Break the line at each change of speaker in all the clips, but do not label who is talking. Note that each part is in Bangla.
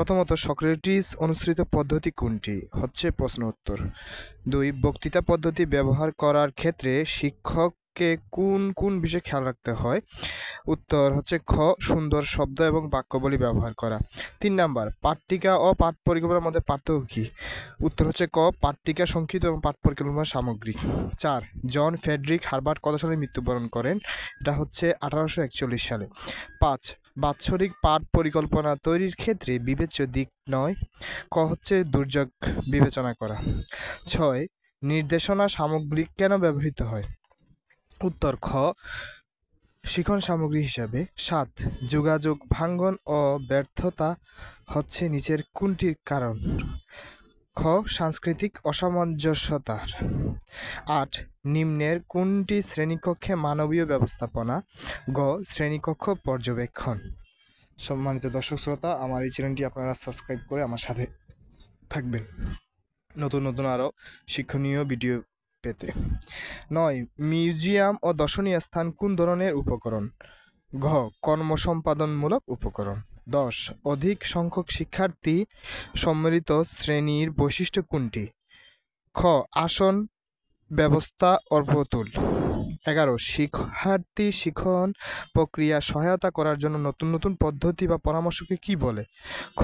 প্রথমত, সক্রেটিস অনুসৃত পদ্ধতি কোনটি? হচ্ছে প্রশ্ন উত্তর। 2. বক্তৃতা পদ্ধতি ব্যবহার করার ক্ষেত্রে শিক্ষককে কোন কোন বিষয়ে খেয়াল রাখতে হয়? উত্তর হচ্ছে খ. সুন্দর শব্দ এবং বাক্যাবলী ব্যবহার করা। 3 নাম্বার, পাঠ্যিকা ও পাঠ পরিকল্পনার মধ্যে পার্থক্য কী? উত্তর হচ্ছে ক. পাঠ্যিকা সংক্ষিপ্ত এবং পাঠ পরিকল্পনা সামগ্রিক। 4. জন ফ্রেডরিক হার্বার্ট কত সালে মৃত্যুবরণ করেন? এটা হচ্ছে 1841 সালে। 5. বাৎসরিক পাঠ পরিকল্পনা তৈরির ক্ষেত্রে বিবেচ্য দিক নয়? ক হচ্ছে দুর্যোগ বিবেচনা করা। 6. নির্দেশনা সামগ্রী কেন ব্যবহৃত হয়? উত্তর খ. শিখন সামগ্রী হিসাবে। 7. যোগাযোগ ভাঙ্গন ও ব্যর্থতা হচ্ছে নিচের কোনটির কারণ? খ. সাংস্কৃতিক অসামঞ্জস্যতার। 8. নিম্নের কোনটি শ্রেণীকক্ষে মানবীয় ব্যবস্থাপনা? গ. শ্রেণীকক্ষ পর্যবেক্ষণ। সম্মানিত দর্শক শ্রোতা, আমার এই চ্যানেলটি আপনারা সাবস্ক্রাইব করে আমার সাথে থাকবেন নতুন নতুন আরও শিক্ষণীয় ভিডিও পেতে। 9. মিউজিয়াম ও দর্শনীয় স্থান কোন ধরনের উপকরণ? ঘ. কর্মসম্পাদনমূলক উপকরণ। 10. অধিক সংখ্যক শিক্ষার্থী সম্মিলিত শ্রেণীর বৈশিষ্ট্য কোনটি? খ. আসন ব্যবস্থা অপ্রতুল। 11. শিক্ষার্থী শিখন প্রক্রিয়া সহায়তা করার জন্য নতুন নতুন পদ্ধতি বা পরামর্শকে কি বলে? খ.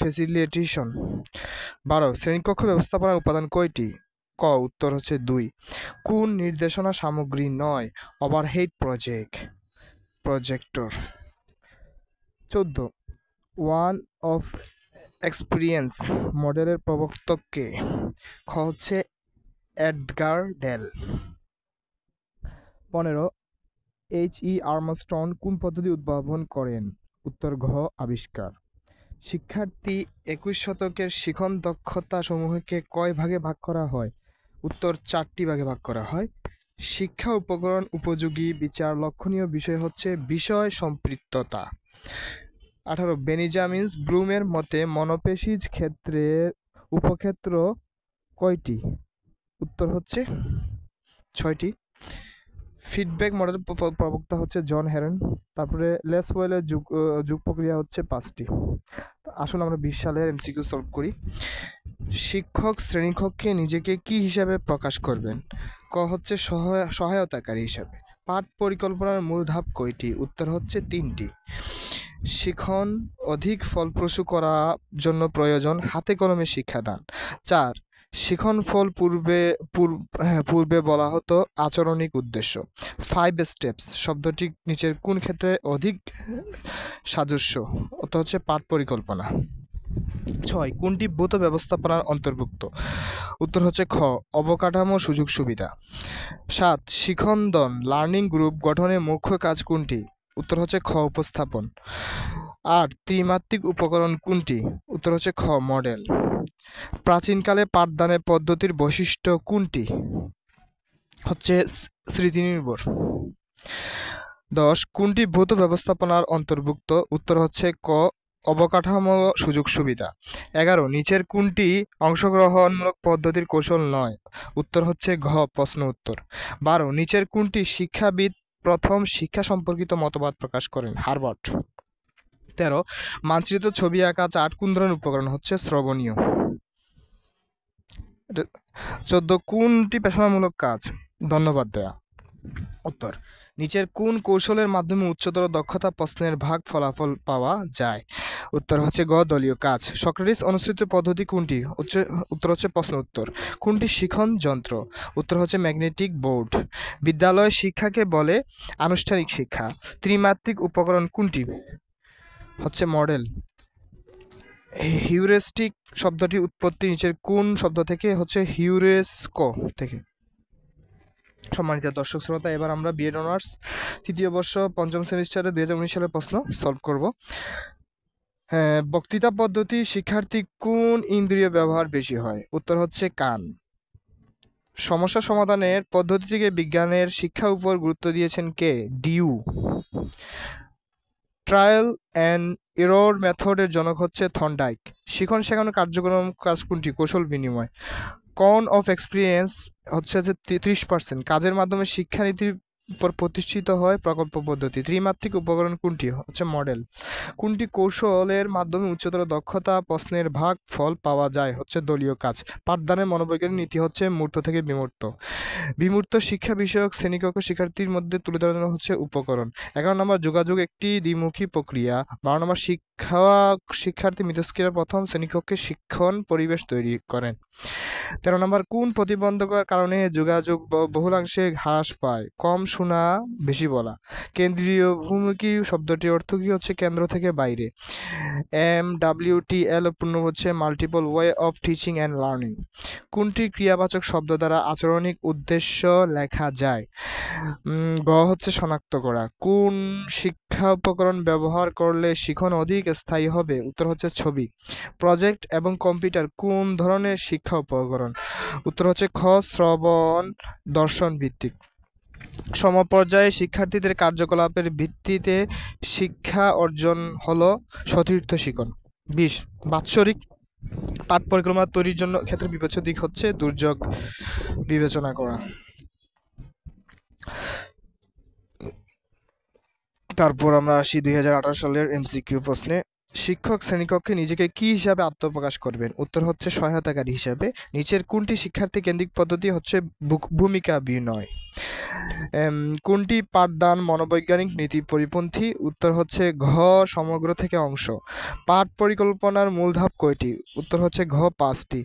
ফ্যাসিলিটেশন। 12. শ্রেণীকক্ষ ব্যবস্থাপনার উপাদান কয়টি? ক. উত্তর হচ্ছে 2. কোন নির্দেশনা সামগ্রী নয় overhead projector? 14. One of experience মডেলের প্রবর্তক কে? খ হচ্ছে এডগার ডেল। 15. H.E. আর্মস্ট্রং কোন পদ্ধতি উদ্ভাবন করেন? উত্তর ঘ. আবিষ্কার। শিক্ষার্থী 21 শতকের শিখন দক্ষতা সমূহকে কয় ভাগে ভাগ করা হয়? উত্তর 4টি ভাগে ভাগ করা হয়। শিক্ষা উপকরণ উপযোগী বিচার লক্ষণীয় বিষয় হচ্ছে বিষয় সম্পৃক্ততা। 18. বেনিজামিন ব্লুমের মতে মনোপেশিজ ক্ষেত্রের উপক্ষেত্র কয়টি? উত্তর হচ্ছে 6টি। ফিডব্যাক মডেল প্রবক্তা হচ্ছে জন হেরন। তারপরে লেসওয়েলের যুগ প্রক্রিয়া হচ্ছে 5টি। আসুন আমরা 20 সালের এমসিকিউ সলভ করি। শিক্ষক শ্রেণীকক্ষে নিজেকে কি হিসাবে প্রকাশ করবেন? ক হচ্ছে সহায়তাকারী হিসাবে। পাঠ পরিকল্পনার মূল ধাপ কয়টি? উত্তর হচ্ছে 3টি। শিখন অধিক ফলপ্রসূ করার জন্য প্রয়োজন হাতে কলমে শিক্ষাদান। 4. শিখন ফল পূর্বে বলা হতো আচরণিক উদ্দেশ্য। 5 স্টেপস শব্দটি নিচের কোন ক্ষেত্রে অধিক সাদৃশ্য? অত হচ্ছে পাঠ পরিকল্পনা। 6. কোনটি ভৌত ব্যবস্থাপনার অন্তর্ভুক্ত? উত্তর হচ্ছে খ. অবকাঠামো সুযোগ সুবিধা। 7. শিখনদল লার্নিং গ্রুপ গঠনের মুখ্য কাজ কোনটি? উত্তর হচ্ছে খ. উপস্থাপন। 8. ত্রিমাত্রিক উপকরণ কোনটি? উত্তর হচ্ছে খ. মডেল। প্রাচীনকালে পাঠদানের পদ্ধতির বৈশিষ্ট্য কোনটি? হচ্ছে স্মৃতি নির্ভর। 10. কোনটি ভৌত ব্যবস্থাপনার অন্তর্ভুক্ত? উত্তর হচ্ছে ক. অবকাঠামো সুযোগ সুবিধা। 11. নিচের কোনটি অংশগ্রহণমূলক পদ্ধতির কৌশল নয়? উত্তর হচ্ছে ঘ. প্রশ্ন উত্তর। 12. নিচের কোনটি শিক্ষাবিদ প্রথম শিক্ষা সম্পর্কিত মতবাদ প্রকাশ করেন? হার্বার্ট। 13. মানচিত্র ছবি আঁকা চার্ট কোন ধরনের উপকরণ? হচ্ছে শ্রবণীয়। 14. কোনটি পেশামূলক কাজ? ধন্যবাদ দেয়া। উত্তর নিচের কোন কৌশলের মাধ্যমে উচ্চতর দক্ষতা প্রশ্নের ভাগ ফলাফল পাওয়া যায়? উত্তর হচ্ছে গ. দলীয় কাজ। সক্রেটিস অনুসৃত পদ্ধতি কোনটি? উত্তর হচ্ছে প্রশ্ন উত্তর। কোনটি শিখন যন্ত্র? উত্তর হচ্ছে ম্যাগনেটিক বোর্ড। বিদ্যালয় শিক্ষাকে বলে আনুষ্ঠানিক শিক্ষা। ত্রিমাত্রিক উপকরণ কোনটি? হচ্ছে মডেল। হিউরিস্টিক শব্দটির উৎপত্তি নিচের কোন শব্দ থেকে? হচ্ছে হিউরেস্কো থেকে। সম্মানিত দর্শক শ্রোতা, এবার আমরা বিএড অনার্স তৃতীয় বর্ষ পঞ্চম সেমিস্টারে 2019 সালের প্রশ্ন সলভ করব। বক্তৃতা পদ্ধতি শিক্ষার্থী কোন ইন্দ্রিয় ব্যবহার বেশি হয়? উত্তর হচ্ছে কান। সমস্যা সমাধানের পদ্ধতি থেকে বিজ্ঞানের শিক্ষা উপর গুরুত্ব দিয়েছেন কে? ডিউ। ট্রায়াল অ্যান্ড এরর মেথডের জনক হচ্ছে থর্নডাইক। শিখন শেখানোর কার্যক্রম কাজ কোনটি? কৌশল বিনিময়। কন অফ এক্সপিরিয়েন্স হচ্ছে যে 30%। কাজের মাধ্যমে শিক্ষানীতির উপর প্রতিষ্ঠিত হয় প্রকল্প পদ্ধতি। ত্রিমাত্রিক উপকরণ কোনটি? হচ্ছে মডেল। কোনটি কৌশলের মাধ্যমে উচ্চতর দক্ষতা প্রশ্নের ভাগ ফল পাওয়া যায়? হচ্ছে দলীয় কাজ। পাঠদানের মনোবৈজ্ঞানিক নীতি হচ্ছে মূর্ত থেকে বিমূর্ত। বিমূর্ত শিক্ষা বিষয়ক শ্রেণীকক্ষ শিক্ষার্থীর মধ্যে তুলে ধরানো হচ্ছে উপকরণ। 11 নম্বর যোগাযোগ একটি দ্বিমুখী প্রক্রিয়া। 12 নম্বর শিক্ষার্থী মিথস্ক্রিয়ার প্রথম শ্রেণীকক্ষে শিক্ষণ পরিবেশ তৈরি করেন। 13 নম্বর কোন প্রতিবন্ধকতার কারণে যোগাযোগ বহুলাংশে হ্রাস পায়? কম শোনা, বেশি বলা। কেন্দ্রীয় ভূমিকি শব্দটির অর্থ কি? হচ্ছে কেন্দ্র থেকে বাইরে। MWTL পূর্ণ হচ্ছে multiple way of teaching and learning. কোনটি ক্রিয়াবাচক শব্দ দ্বারা আচরণিক উদ্দেশ্য লেখা যায়? গ হচ্ছে শনাক্ত করা। কোন শিক্ষা উপকরণ ব্যবহার করলে শিখন অধিক স্থায়ী হবে? উত্তর হচ্ছে ছবি। প্রজেক্ট এবং কম্পিউটার কোন ধরনের শিক্ষা উপকরণ? উত্তর হচ্ছে খ শ্রবণ দর্শন ভিত্তিক। সমপর্যায়ে শিক্ষার্থীদের কার্যকলাপের ভিত্তিতে শিক্ষা অর্জন হলো সতীর্থ শিখন। 20 বাৎসরিক পাঠ পরিকল্পনা তৈরির জন্য ক্ষেত্রে বিবেচ্য দিক হচ্ছে দুর্যোগ বিবেচনা করা। তারপর আমরা আসি 2018 সালের MCQ প্রশ্নে। শিক্ষক শ্রেণীকক্ষে নিজেকে কি হিসাবে আত্মপ্রকাশ করবেন? উত্তর হচ্ছে সহায়তাকারী হিসাবে। নিচের কোনটি শিক্ষার্থী কেন্দ্রিক পদ্ধতি? হচ্ছে ভূমিকা বিনয়। কোনটি পাঠদান মনোবৈজ্ঞানিক নীতি পরিপন্থী? উত্তর হচ্ছে ঘ সমগ্র থেকে অংশ। পাঠ পরিকল্পনার মূল ধাপ কয়টি? উত্তর হচ্ছে ঘ 5টি।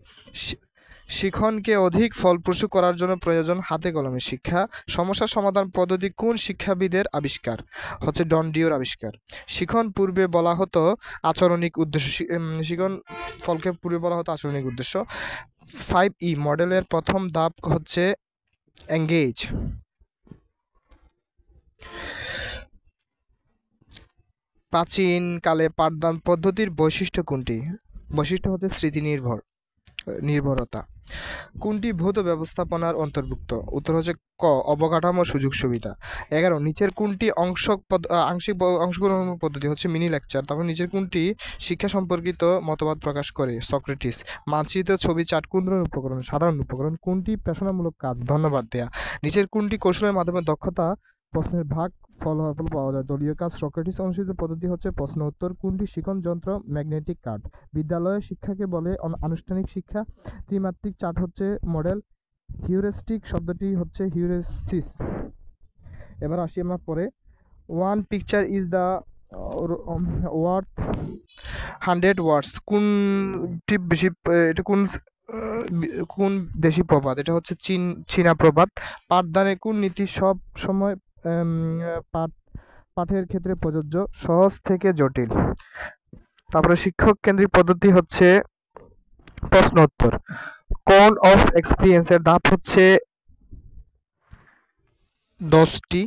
শিখনকে অধিক ফলপ্রসূ করার জন্য প্রয়োজন হাতে কলমে শিক্ষা। সমস্যা সমাধান পদ্ধতি কোন শিক্ষাবিদের আবিষ্কার? হচ্ছে ডন ডিওর আবিষ্কার। শিখন পূর্বে বলা হতো আচরণিক উদ্দেশ্য। শিখন ফলকে পূর্বে বলা হতো আচরণিক উদ্দেশ্য। 5E মডেলের প্রথম ধাপ হচ্ছে এঙ্গেজ। প্রাচীনকালে পাঠদান পদ্ধতির বৈশিষ্ট্য কোনটি? বৈশিষ্ট্য হচ্ছে স্মৃতি নির্ভরতা। কোনটি ভৌত ব্যবস্থাপনার অন্তর্ভুক্ত? উত্তর হচ্ছে ক অবকাঠামো সুযোগ সুবিধা। 11 নিচের কোনটি আংশিক অংশগ্রহণ পদ্ধতি? হচ্ছে মিনি লেকচার। তারপর নিচের কোনটি শিক্ষা সম্পর্কিত মতবাদ প্রকাশ করে? সক্রেটিস। মানচিত্র ছবি চার্ট কোন ধরনের উপকরণ? সাধারণ উপকরণ। কোনটি পেশনামূলক কাজ? ধন্যবাদ দেয়া। নিচের কোনটি কৌশলের মাধ্যমে দক্ষতা প্রশ্নের ভাগ ফলাফল পাওয়া যায়? দলীয় কাজ। সক্রেটিস অনুসৃত পদ্ধতি হচ্ছে প্রশ্ন উত্তর। কোনটি শিখন যন্ত্র? Magnetic card. বিদ্যালয়ের শিক্ষাকে বলে আনুষ্ঠানিক শিক্ষা। ত্রিমাত্রিক চার্ট হচ্ছে মডেল। হিউরিস্টিক শব্দটি হচ্ছে হিউরিসিস। এবার আসি আমরা পরে। One picture is the worth 100 ওয়ার্ডস। কোনটি বেশি এটা কোন দেশি প্রবাদ? এটা হচ্ছে চীনা প্রবাদ। পাঠদানে কোন নীতি সব সময় পাঠের ক্ষেত্রে প্রযোজ্য? সহজ থেকে জটিল। তারপরে শিক্ষক কেন্দ্রিক পদ্ধতি হচ্ছে প্রশ্ন উত্তর। কোন অফ এক্সপিরিয়েন্সের ধাপ হচ্ছে 10টি।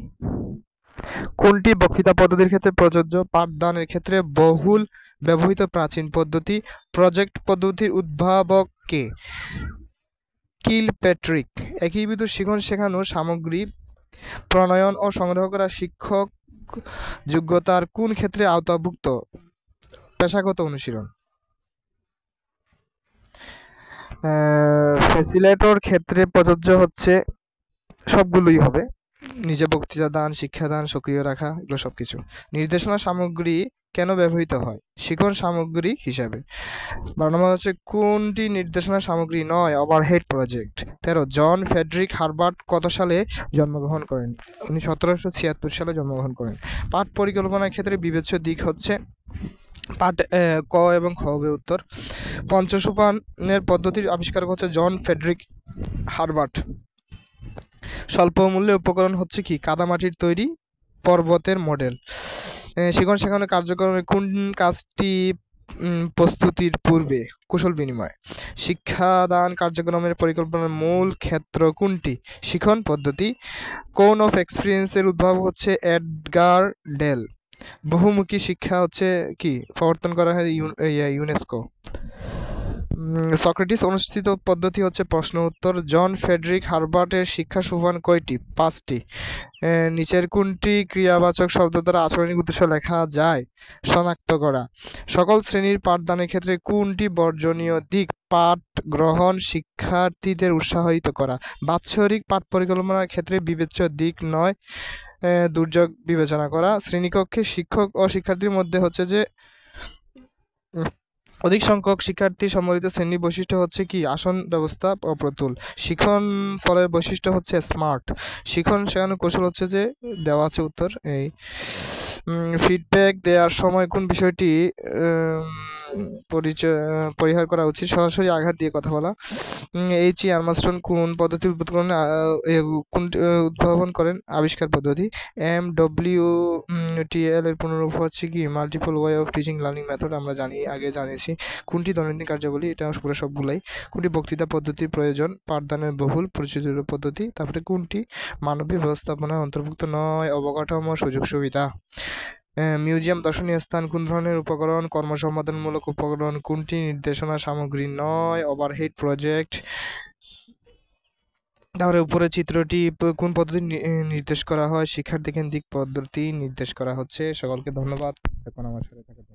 কোনটি বক্তৃতা পদ্ধতির ক্ষেত্রে প্রযোজ্য? পাঠদানের ক্ষেত্রে বহুল ব্যবহৃত প্রাচীন পদ্ধতি। প্রজেক্ট পদ্ধতির উদ্ভাবক কে? কিলপ্যাট্রিক। একীভূত শিখন শেখানোর সামগ্রী প্রণয়ন ও সংগ্রহ করা শিক্ষক যোগ্যতার কোন ক্ষেত্রে আওতাভুক্ত? পেশাগত অনুশীলন। ফ্যাসিলিটেটর ক্ষেত্রে প্রযোজ্য হচ্ছে সবগুলোই হবে। নিজে বক্তৃতা দান, শিক্ষাদান, সক্রিয় রাখা, এগুলো সবকিছু। নির্দেশনা সামগ্রী কেন ব্যবহৃত হয়? শিখন সামগ্রী হিসাবে। 12 নম্বর হচ্ছে কোনটি নির্দেশনা সামগ্রী নয়? Overhead project. 13 জন ফ্রেডরিক হার্বার্ট কত সালে জন্মগ্রহণ করেন? উনি 1776 সালে জন্মগ্রহণ করেন। পাঠ পরিকল্পনার ক্ষেত্রে বিবেচ্য দিক হচ্ছে পাঠ ক এবং খ হবে উত্তর। পঞ্চসোপানের পদ্ধতির আবিষ্কারক হচ্ছে জন ফ্রেডরিক হার্বার্ট। স্বল্প মূল্যে উপকরণ হচ্ছে কি? কাদামাটির তৈরি পর্বতের মডেল। শিখন শেখানোর কার্যক্রমে কোন কাজটি প্রস্তুতির পূর্বে? কুশল বিনিময়। শিক্ষাদান কার্যক্রমের পরিকল্পনার মূল ক্ষেত্র কোনটি? শিখন পদ্ধতি। কোন অফ এক্সপিরিয়েন্সের উদ্ভাবক হচ্ছে এডগার ডেল। বহুমুখী শিক্ষা হচ্ছে কি? প্রবর্তন করা হয় ইউনেস্কো। সক্রেটিস অনুষ্ঠিত পদ্ধতি হচ্ছে প্রশ্ন উত্তর। জন ফ্রেডরিক হার্বার্টের শিক্ষা সোপান কয়টি? 5টি। নিচের কোনটি ক্রিয়াবাচক শব্দ দ্বারা আচরণিক উদ্দেশ্য লেখা যায়? শনাক্ত করা। সকল শ্রেণীর পাঠদানের ক্ষেত্রে কোনটি বর্জনীয় দিক? পাঠ গ্রহণ শিক্ষার্থীদের উৎসাহিত করা। বাৎসরিক পাঠ পরিকল্পনার ক্ষেত্রে বিবেচ্য দিক নয় দুর্যোগ বিবেচনা করা। শ্রেণীকক্ষে শিক্ষক ও শিক্ষার্থীর মধ্যে হচ্ছে যে অধিক সংখ্যক শিক্ষার্থী সম্বলিত শ্রেণী বৈশিষ্ট্য হচ্ছে কি? আসন ব্যবস্থা অপ্রতুল। শিখন ফলের বৈশিষ্ট্য হচ্ছে স্মার্ট। শিখন শেখানোর কৌশল হচ্ছে যে দেওয়া আছে উত্তর এই। ফিডব্যাক দেওয়ার সময় কোন বিষয়টি পরিহার করা উচিত? সরাসরি আঘাত দিয়ে কথা বলা। এইচ.ই. আর্মস্ট্রং কোন পদ্ধতি উদ্ভাবন করেন? আবিষ্কার পদ্ধতি। MWTL এর পুনরূপ হচ্ছে কি? Multiple way of teaching learning method. আমরা আগে জানিয়েছি। কোনটি দৈনন্দিন কার্যাবলী? এটা পুরো সবগুলাই। কোনটি বক্তৃতা পদ্ধতির প্রয়োজন? পাঠদানের বহুল পরিচিত পদ্ধতি। তারপরে কোনটি মানবিক ব্যবস্থাপনার অন্তর্ভুক্ত নয়? অবকাঠামো সুযোগ সুবিধা। মিউজিয়াম দর্শনীয় স্থান কোন ধরনের উপকরণ? কর্মসম্পাদনমূলক উপকরণ। কোনটি নির্দেশনা সামগ্রী নয়? Overhead project. তারপরে উপরে চিত্রটি কোন পদ্ধতি নির্দেশ করা হয়? শিক্ষার্থী কেন্দ্রিক পদ্ধতি নির্দেশ করা হচ্ছে। সকলকে ধন্যবাদ এখন আমার সাথে থাকার জন্য।